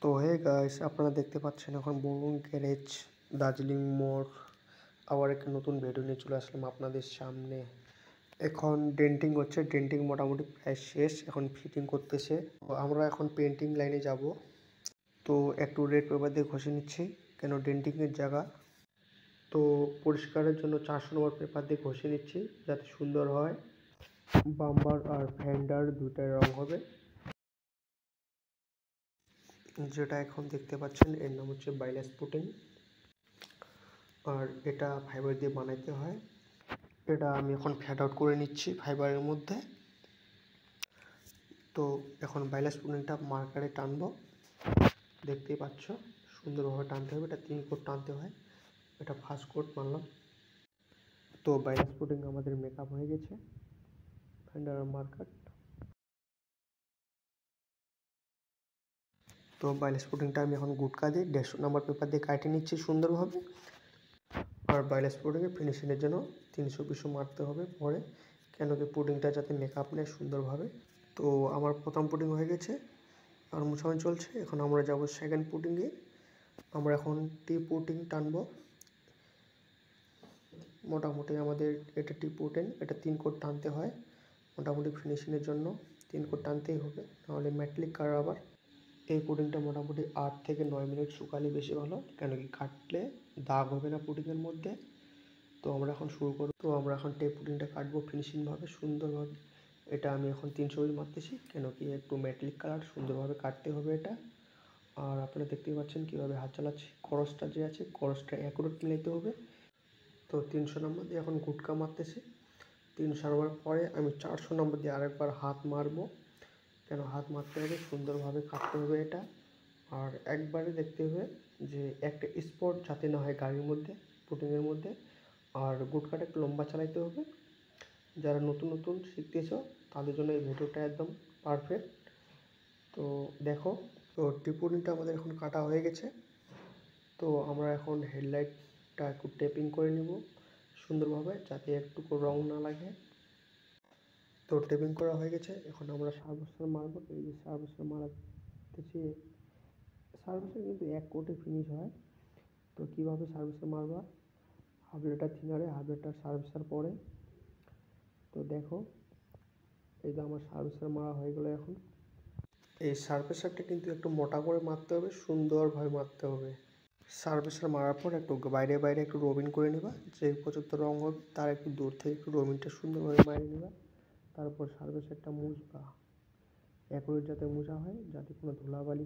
তো hey guys, আপনারা দেখতে পাচ্ছেন এখন বরুণ গ্যারেজ দার্জিলিং মোড় আবার একটা নতুন ভিডিও নিয়ে চলে আসলাম আপনাদের সামনে। এখন ডেন্টিং হচ্ছে, ডেন্টিং মোটামুটি প্রায় শেষ, এখন ফিটিং করতেছে। তো আমরা এখন পেন্টিং লাইনে যাব। তো একটু রেড পেপার দিয়ে ঘষে নিচ্ছি, কেন ডেন্টিংয়ের জায়গা। তো পরিষ্কারের জন্য 400 নম্বর পেপার দিয়ে ঘষে নিচ্ছি যাতে সুন্দর হয়। বাম্পার আর ফেন্ডার দুটাই রং হবে। যেটা এখন দেখতে পাচ্ছেন এর নাম হচ্ছে বাইলাস পুটিং, আর এটা ফাইবার দিয়ে বানাইতে হয়। এটা আমি এখন ফ্যাট আউট করে নিচ্ছি ফাইবারের মধ্যে। তো এখন বাইলাস পুটিংটা মার্কারে টানবো, দেখতেই পাচ্ছ সুন্দরভাবে টানতে হবে। এটা 3 কোট টানতে হয়, এটা ফার্স্ট কোট মারলাম। তো বাইলাস পুটিং আমাদের মেকআপ হয়ে গেছে, ফেন্ডার আর মার্কার। তো বাইলাস পুটিংটা আমি এখন গুটকা দিয়ে 150 নম্বর পেপার দিয়ে কাটে নিচ্ছি সুন্দরভাবে। আর বাইলাস পুডিংয়ের ফিনিশিংয়ের জন্য 320 মারতে হবে পরে, কেন কি পুডিংটা যাতে মেকআপ নেয় সুন্দরভাবে। তো আমার প্রথম পুডিং হয়ে গেছে আর মোছানো চলছে। এখন আমরা যাব সেকেন্ড পুডিংয়ে। আমরা এখন টি পুডিং টানবো। মোটামুটি আমাদের এটা টি পুডিং, এটা 3 কোট টানতে হয় মোটামুটি ফিনিশিংয়ের জন্য। 3 কোট টানতেই হবে, নাহলে মেটালিক কালার আবার। এই পুডিংটা মোটামুটি 8 থেকে 9 মিনিট শুকালে বেশি ভালো, কেন কি কাটলে দাগ হবে না পুডিংয়ের মধ্যে। তো আমরা এখন শুরু করব। তো আমরা এখন টেপ পুডিংটা কাটবো ফিনিশিংভাবে সুন্দরভাবে। এটা আমি এখন 320 মারতেছি, কেন কি একটু মেটালিক কালার সুন্দরভাবে কাটতে হবে এটা। আর আপনারা দেখতেই পাচ্ছেন কীভাবে হাত চালাচ্ছি। খরচটা যে আছে খরচটা অ্যাকুরেট মিলাইতে হবে। তো 300 নম্বর দিয়ে এখন গুটকা মারতেছি। 300 নম্বর পরে আমি 400 নম্বর দিয়ে আরেকবার হাত মারবো, কেন হাত মারতে হবে সুন্দরভাবে কাটতে হবে এটা। আর একবারে দেখতে হবে যে একটা স্পট যাতে না হয় গাড়ির মধ্যে, পুটিংয়ের মধ্যে। আর গুটকাটা একটু লম্বা চালাইতে হবে। যারা নতুন নতুন শিখতেছো তাদের জন্য এই ভিডিওটা একদম পারফেক্ট। তো দেখো, তো টিপুনিটা আমাদের এখন কাটা হয়ে গেছে। তো আমরা এখন হেডলাইটটা একটু টেপিং করে নেব সুন্দরভাবে, যাতে একটুকু রং না লাগে। তো টেপিং করা হয়ে গেছে, এখন আমরা সার্ভিসার মারবো। এই যে সার্ভিসার মারাতেছি, সার্ভিসার কিন্তু 1 কোটে ফিনিশ হয়। তো কীভাবে সার্ভিসার মারবা, হাফ লিটার থিনারে হাফ লিটার সার্ভিসার পরে। তো দেখো, এই যে আমার সার্ভিসার মারা হয়ে গেলো। এখন এই সার্ভিসারটা কিন্তু একটু মোটা করে মারতে হবে, সুন্দরভাবে মারতে হবে। সার্ভিসার মারার পর একটু বাইরে বাইরে একটু রবিন করে নেবা, যে পর্যন্ত রং হবে তার একটু দূর থেকে একটু রবিনটা সুন্দরভাবে মারিয়ে নেবা। তারপর সার্ভিসারটা মুছবা, অ্যাকুরেট যাতে মোছা হয়, যাতে কোনো ধুলাবালি